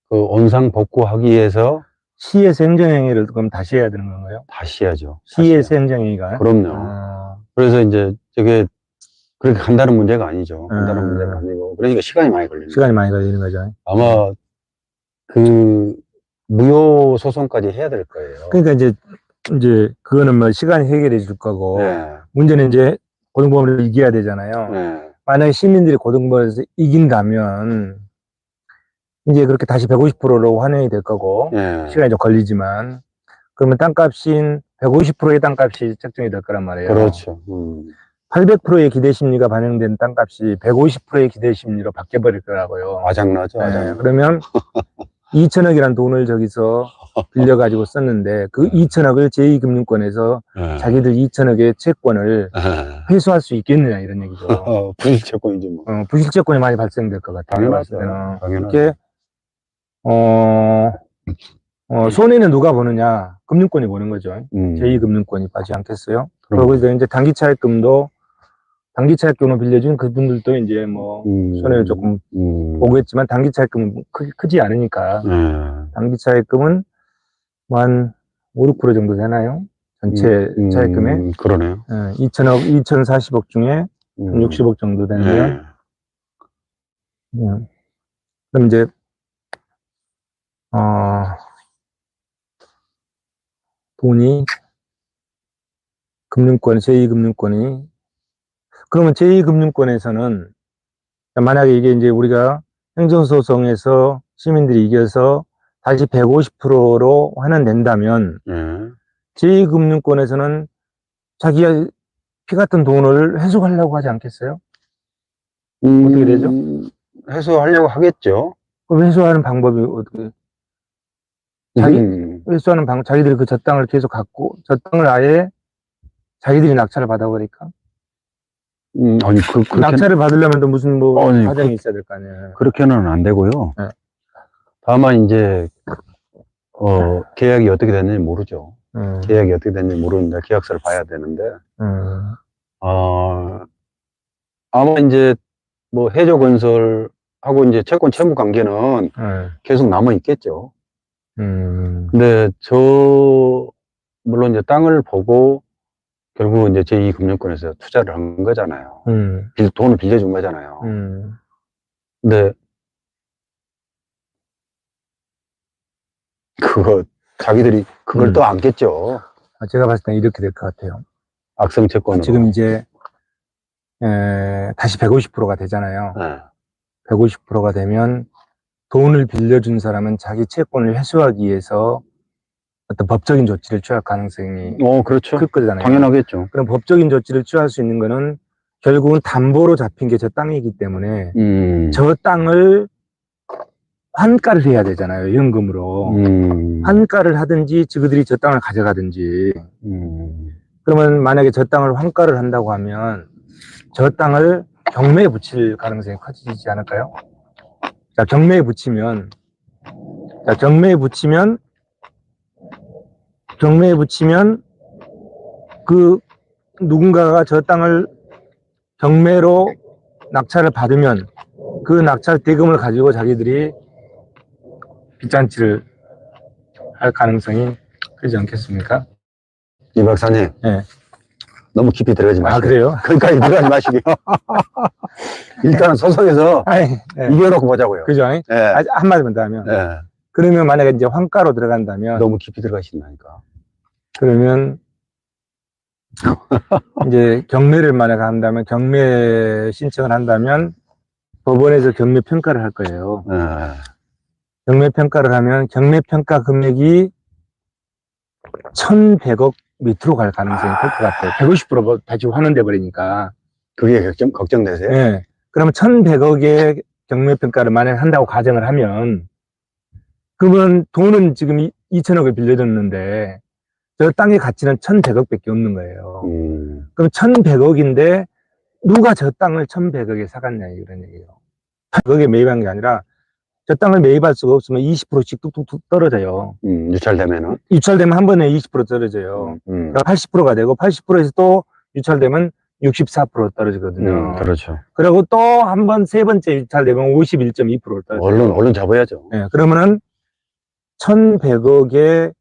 그 원상 복구하기 위해서 시에서 행정행위를 그럼 다시 해야 되는 건가요? 다시 해야죠. 시에서 행정행위가? 그럼요. 그래서 이제 저게 그렇게 간단한 문제가 아니죠. 간단한 문제가 아니고 그러니까 시간이 많이 걸리는 시간이 많이 걸리는 거죠. 아마 그 무효 소송까지 해야 될 거예요. 그러니까 이제 그거는 뭐 시간이 해결해 줄 거고 문제는 이제 고등법원을 이겨야 되잖아요. 만약에 시민들이 고등법원에서 이긴다면 이제 그렇게 다시 150%로 환영이 될 거고 시간이 좀 걸리지만 그러면 땅값인 150%의 땅값이 책정이 될 거란 말이에요. 그렇죠. 800%의 기대 심리가 반영된 땅값이 150%의 기대 심리로 바뀌어 버릴 거라고요. 아장나죠. 아장나. 그러면 2천억이란 돈을 저기서 빌려가지고 썼는데 그 2천억을 제2금융권에서 자기들 2천억의 채권을 회수할 수 있겠느냐 이런 얘기죠. 부실채권이지 뭐. 부실채권이 많이 발생될 것 같아요. 당연하죠. 이렇게 손해는 누가 보느냐? 금융권이 보는 거죠. 제2금융권이 빠지 않겠어요? 그리고 이제 단기차익금도 단기차익금을 빌려준 그분들도 이제 뭐 손해를 조금 보겠지만 단기차익금은 크지 않으니까 단기차익금은 뭐 한 5, 6% 정도 되나요? 전체 차익금에? 그러네요. 2천억, 2,040억 중에 60억 정도 되는데요. 그럼 이제 돈이 금융권, 제2금융권이 그러면 제2금융권에서는 만약에 이게 이제 우리가 행정소송에서 시민들이 이겨서 다시 150%로 환원된다면 제2금융권에서는 자기가 피 같은 돈을 회수하려고 하지 않겠어요? 어떻게 되죠? 회수하려고 하겠죠. 그럼 회수하는 방법이 어떻게? 회수하는 방법, 자기들이 그 저 땅을 계속 갖고 저 땅을 아예 자기들이 낙찰을 받아버릴까? 아니, 낙찰을 받으려면 또 무슨 뭐 과정이 있어야 될 거 아니에요. 그렇게는 안 되고요. 다만 이제 계약이 어떻게 됐는지 모르죠. 계약이 어떻게 됐는지 모르는데 계약서를 봐야 되는데 아마 이제 뭐 해조건설하고 이제 채권 채무 관계는 계속 남아 있겠죠. 근데 물론 이제 땅을 보고 결국 이제 제2금융권에서 투자를 한 거잖아요. 돈을 빌려준 거잖아요. 근데 자기들이 그걸 또 안겠죠. 제가 봤을 땐 이렇게 될 것 같아요. 악성 채권으로. 지금 이제 다시 150%가 되잖아요. 150%가 되면 돈을 빌려준 사람은 자기 채권을 회수하기 위해서 어떤 법적인 조치를 취할 가능성이 그렇죠. 클 거잖아요. 당연하겠죠. 그럼 법적인 조치를 취할 수 있는 거는 결국은 담보로 잡힌 게 저 땅이기 때문에 저 땅을 환가를 해야 되잖아요. 연금으로. 환가를 하든지 저들이 저 땅을 가져가든지. 그러면 만약에 저 땅을 환가를 한다고 하면 저 땅을 경매에 붙일 가능성이 커지지 않을까요? 자, 경매에 붙이면 그 누군가가 저 땅을 경매로 낙찰을 받으면 그 낙찰 대금을 가지고 자기들이 빚잔치를 할 가능성이 크지 않겠습니까? 이 박사님. 네. 너무 깊이 들어가지 마시고. 아, 그래요? 거기까지 들어가지 마시고요. 일단은 소속에서 아니, 네. 이겨놓고 보자고요. 그죠? 예. 한마디만 더 하면. 예. 그러면 만약에 이제 환가로 들어간다면. 너무 깊이 들어가신다니까. 그러면 이제 경매를 만약에 한다면, 경매 신청을 한다면 법원에서 경매 평가를 할 거예요. 예. 경매 평가를 하면 경매 평가 금액이 1,100억 밑으로 갈 가능성이 클 것 같아요. 150% 다시 환원돼 버리니까. 그게 걱정되세요? 네. 그러면 1,100억의 경매 평가를 만약에 한다고 가정을 하면, 그러면 돈은 지금 2,000억을 빌려줬는데 저 땅의 가치는 1,100억밖에 없는 거예요. 그럼 1,100억인데 누가 저 땅을 1,100억에 사갔냐 이런 얘기예요. 100억에 매입한 게 아니라 저 땅을 매입할 수가 없으면 20%씩 뚝뚝뚝 떨어져요. 유찰되면은? 유찰되면 한 번에 20% 떨어져요. 그러니까 80%가 되고 80%에서 또 유찰되면 64% 떨어지거든요. 그렇죠. 그리고 또 한 번 세 번째 유찰되면 51.2% 떨어져요. 얼른 잡아야죠. 네, 그러면은 1,100억의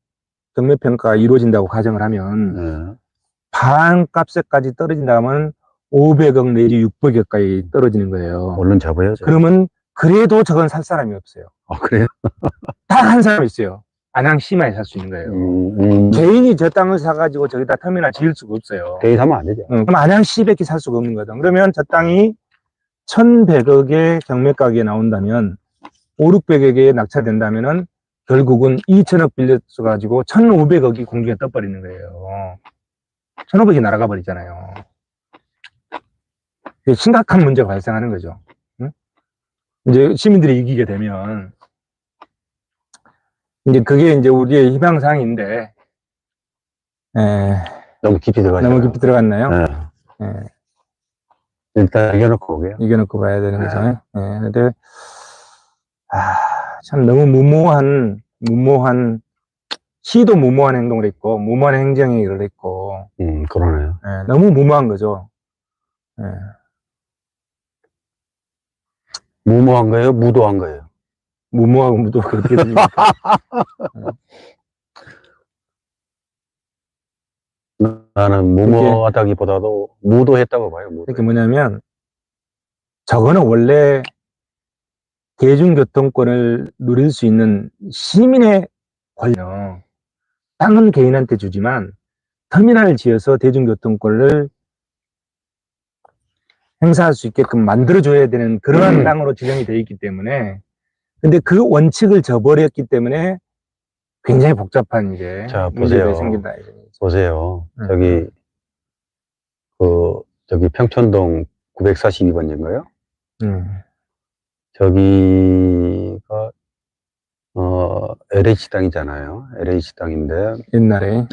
경매평가가 이루어진다고 가정을 하면 반값에까지 떨어진다면 500억 내지 600억까지 떨어지는 거예요. 얼른 잡아야죠. 그러면 그래도 저건 살 사람이 없어요. 아, 그래요? 딱 한 사람 있어요. 안양 심야에 살 수 있는 거예요. 개인이 저 땅을 사가지고 저기다 터미널 지을 수가 없어요. 개인 사면 안 되죠. 그럼 안양시밖에 살 수가 없는 거다. 그러면 저 땅이 1,100억의 경매가격에 나온다면 5, 600억에 낙찰된다면은 결국은 2,000억 빌려서가지고 1,500억이 공중에 떠버리는 거예요. 1,500억이 날아가 버리잖아요. 심각한 문제가 발생하는 거죠. 응? 이제 시민들이 이기게 되면 이제 그게 이제 우리의 희망사항인데 너무 깊이 들어가죠. 너무 깊이 들어갔나요? 일단 이겨놓고 오게요. 이겨놓고 봐야 되는 거죠. 근데 참 너무 무모한 시도 무모한 행동을 했고 무모한 행정을 했고 그러네요. 너무 무모한 거죠. 무모한 거예요? 무도한 거예요? 무모하고 무도 그렇게 됩니까? 나는 무모하다기보다도 무도했다고 봐요. 무도. 그게 뭐냐면 저거는 원래 대중교통권을 누릴 수 있는 시민의 권리요. 땅은 개인한테 주지만 터미널을 지어서 대중교통권을 행사할 수 있게끔 만들어줘야 되는 그러한 땅으로 지정이 되어 있기 때문에, 근데 그 원칙을 저버렸기 때문에 굉장히 복잡한 이제 자, 문제가 보세요. 생긴다. 보세요. 저기 평촌동 942번인가요? 저기가 LH 땅이잖아요. LH 땅인데 옛날에.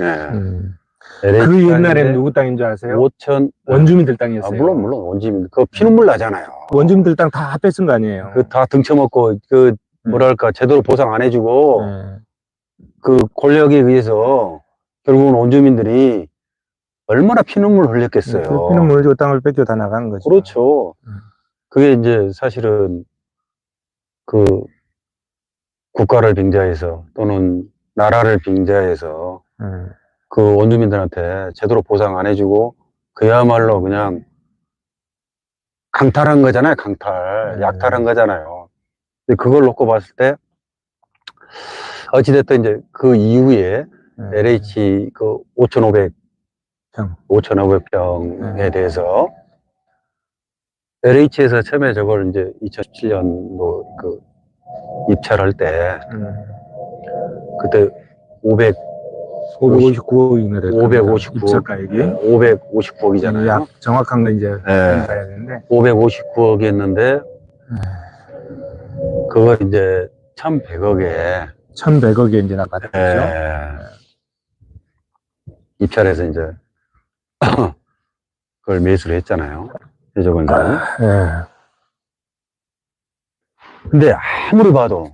LH 그 옛날에는 누구 땅인 줄 아세요? 원주민들 땅이었어요. 물론 원주민. 그 피눈물 나잖아요. 원주민들 땅 다 합해 쓴 거 아니에요? 그 다 등쳐먹고 뭐랄까 제대로 보상 안 해주고 그 권력에 의해서 결국은 원주민들이 얼마나 피눈물 흘렸겠어요. 그 피눈물 흘리고 땅을 뺏겨 다 나간 거죠. 그렇죠. 그게 이제 사실은 그 국가를 빙자해서 또는 나라를 빙자해서 그 원주민들한테 제대로 보상 안 해주고 그야말로 그냥 강탈한 거잖아요. 강탈. 약탈한 거잖아요. 근데 그걸 놓고 봤을 때 어찌됐든 이제 그 이후에 LH 그 5,500평에 대해서 LH에서 처음에 저걸 이제 2017년도 그 입찰할 때 그때 559억인가 됐 559억 입찰가액이 559억이잖아요. 약 정확한 거 이제 봐야 되는데 559억이었는데 그걸 이제 1,100억에 이제 나갔죠. 입찰해서 이제 그걸 매수를 했잖아요. 해적원장이. 근데 아무리 봐도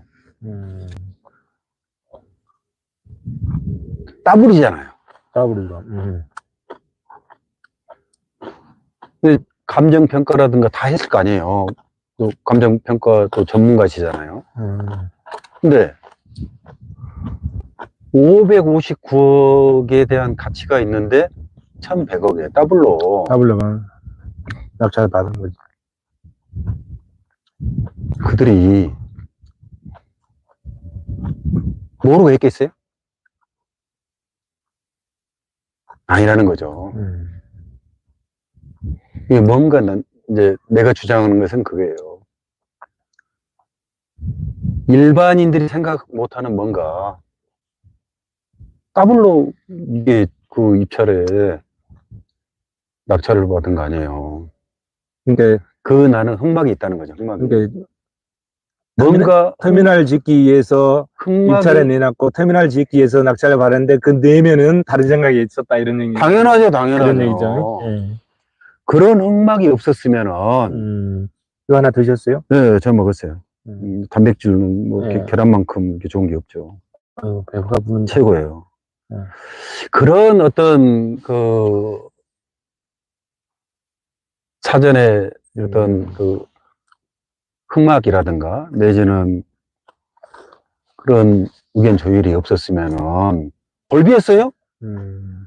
따블이잖아요. 따블이죠. 근데 감정평가라든가 다 했을 거 아니에요. 또 감정평가 또 전문가시잖아요. 근데 (559억에) 대한 가치가 있는데 1,100억에 더블로. 더블로만 낙찰 받은 거지. 그들이 모르고 했겠어요? 아니라는 거죠. 이게 뭔가 이제 내가 주장하는 것은 그거예요. 일반인들이 생각 못하는 뭔가 더블로 이게 그 입찰에 낙찰을 받은 거 아니에요. 그러니까 그 나는 흑막이 있다는 거죠. 흑막이. 그러니까 뭔가 터미널 짓기 위해서 입찰에 흑막이 내놨고 터미널 짓기 위해서 낙찰을 받았는데 그 내면은 다른 생각이 있었다 이런 얘기. 당연하죠, 그런 얘기죠. 당연하죠. 예. 그런 흑막이 없었으면은 이거 하나 드셨어요? 네, 저 먹었어요. 단백질은 뭐 네. 계란만큼 이렇게 좋은 게 없죠. 배가 부른다. 최고예요. 네. 그런 어떤 그 사전에 어떤 그 흑막이라든가 내지는 그런 의견 조율이 없었으면은 골비했어요?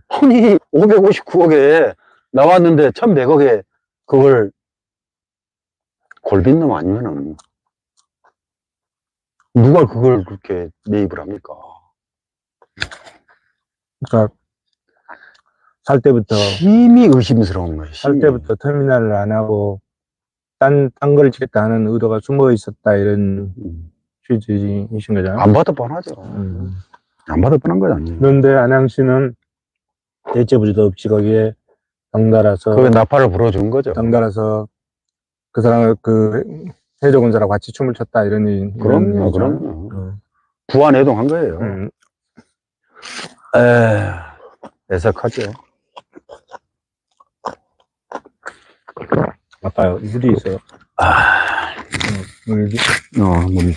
아니 559억에 나왔는데 1,100억에 그걸 골빈 놈 아니면은 누가 그걸 그렇게 매입을 합니까? 그러니까 살 때부터 심히 의심스러운 거예요. 살 심히. 때부터 터미널을 안 하고 딴 걸 짓겠다 하는 의도가 숨어 있었다 이런 취지이신 거잖아요. 안 봐도 뻔하죠. 안 봐도 뻔한 거 아니에요. 그런데 안양시는 대체부지도 없이 거기에 덩달아서 그게 나팔을 불어준 거죠. 덩달아서 그 사람을 그 해적원사랑 같이 춤을 췄다 이런 얘기. 그럼요, 얘기죠. 그럼요. 부안해동한 거예요. 애석하죠. 아까요 물이 있어요. 물이. 물이.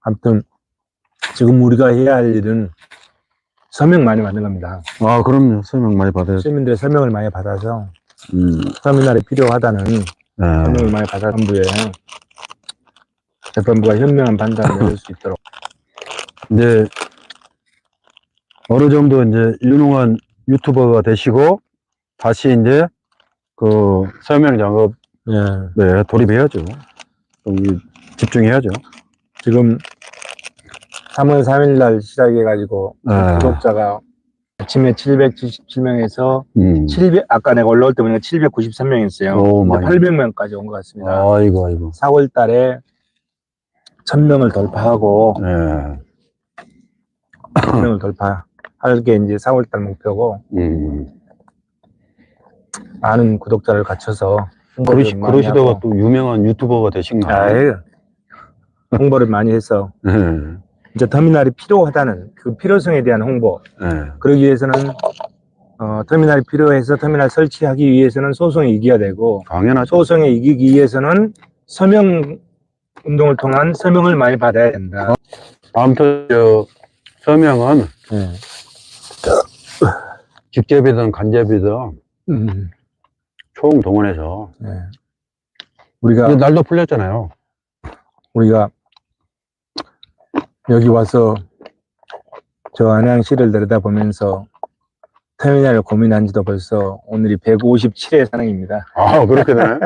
아무튼 지금 우리가 해야 할 일은 서명 많이 받는 겁니다. 그럼요. 설명 많이 받아요. 시민들의 서명을 많이 받아서 터미널이 필요하다는 서명을 많이 받아 정부에 재판부가 현명한 판단을 내릴 수 있도록. 이제 어느 정도 이제 유능한 유튜버가 되시고 다시 이제 그 서명 작업 네, 돌입해야죠. 집중해야죠. 지금 3월 3일 날 시작해가지고 구독자가 아침에 777명에서 700, 아까 내가 올라올 때 보니까 793명이었어요. 800명까지 온 것 같습니다. 아이고. 4월 달에 1000명을 돌파하고 1000명을 돌파할 게 이제 4월 달 목표고 많은 구독자를 갖춰서 그러시다가 또 유명한 유튜버가 되신 거 아니에요? 홍보를 많이 해서 이제 터미널이 필요하다는 그 필요성에 대한 홍보. 그러기 위해서는 터미널이 필요해서 터미널 설치하기 위해서는 소송에 이겨야 되고 당연하죠. 소송에 이기기 위해서는 서명 운동을 통한 서명을 많이 받아야 된다. 아무튼 서명은 직접이든 간접이든 총동원해서 우리가 날도 풀렸잖아요. 우리가 여기 와서 저 안양시를 내려다보면서 터미널을 고민한 지도 벌써 오늘이 157회 산행입니다. 그렇게 되네.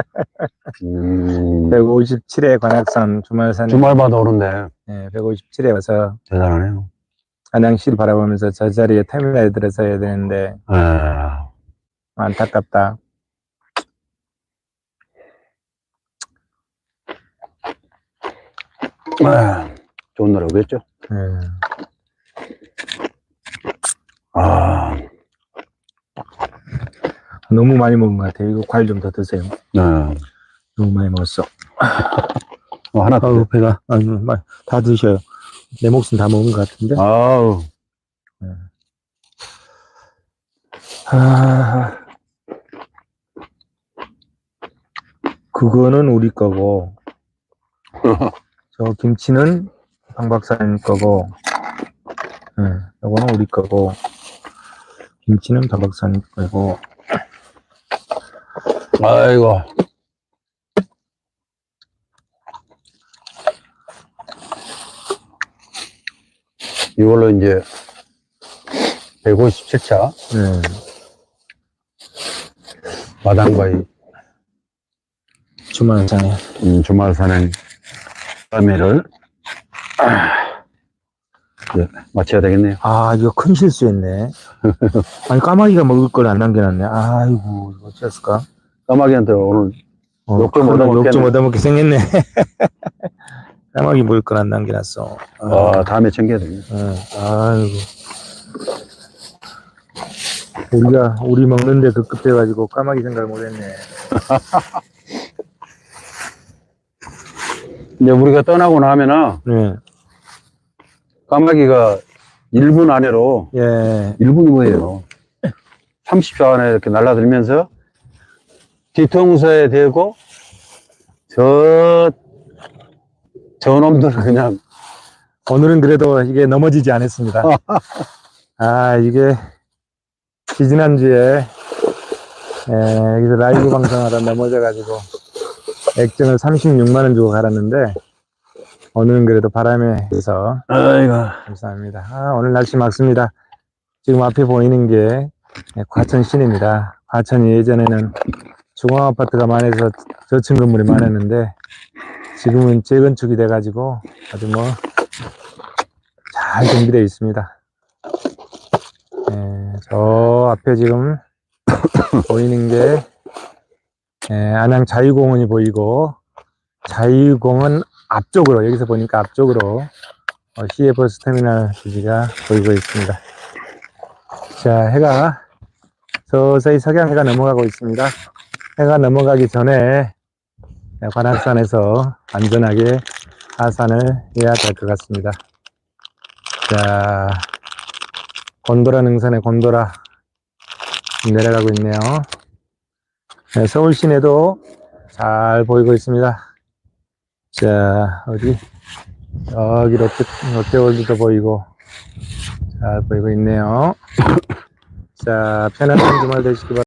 157회 관악산 주말 산행. 주말마다 오는데. 157회 와서 대단하네요. 안양시를 바라보면서 저 자리에 터미널에 들어서야 되는데 안타깝다. 좋은 날 오겠죠? 너무 많이 먹은 것 같아요. 이거 과일 좀 더 드세요. 너무 많이 먹었어. 하나 더. 배가 다 드셔요. 내 몫은 다 먹은 것 같은데. 그거는 우리 거고 저 김치는 방 박사님 거고 요거는 우리 거고 김치는 방 박사님 거고. 아이고. 이걸로 이제 157차 네. 마당바위 주말산에. 주말 산행 까미를 네, 마쳐야 되겠네요. 아, 이거 큰 실수했네. 아니, 까마귀가 먹을 걸 안 남겨놨네. 아이고, 이거 어찌했을까? 까마귀한테 오늘 욕좀 얻어먹겠네. 욕좀 얻어먹게 생겼네. 까마귀 먹을 걸 안 남겨놨어. 다음에 챙겨야 되겠네. 아이고. 우리 먹는데 급급해가지고 까마귀 생각을 못했네. 이제 우리가 떠나고 나면은 네. 까마귀가 1분 안으로 예. 1분이 뭐예요? 30초 안에 이렇게 날아들면서 뒤통수에 대고 저 놈들은 그냥 오늘은 그래도 이게 넘어지지 않았습니다. 이게 지지난주에 여기서 라이브 방송하다 넘어져가지고 액정을 36만원 주고 갈았는데 오늘은 그래도 바람에 해서 아이고. 감사합니다. 오늘 날씨 맑습니다. 지금 앞에 보이는 게 과천 시내입니다. 과천이 예전에는 중앙아파트가 많아서 저층 건물이 많았는데 지금은 재건축이 돼가지고 아주 뭐 잘 정비되어 있습니다. 저 앞에 지금 보이는 게 안양 자유공원이 보이고 자유공원 앞쪽으로 여기서 보니까 앞쪽으로 시외버스터미널 부지가 보이고 있습니다. 자, 해가 서서히 석양해가 넘어가고 있습니다. 해가 넘어가기 전에 관악산에서 안전하게 하산을 해야 될 것 같습니다. 자, 곤도라 능선에 곤도라 내려가고 있네요. 서울 시내도 잘 보이고 있습니다. 자, 어디? 여기 롯데월드도 보이고 잘 보이고 있네요. 자, 편안한 주말 되시기 바랍니다.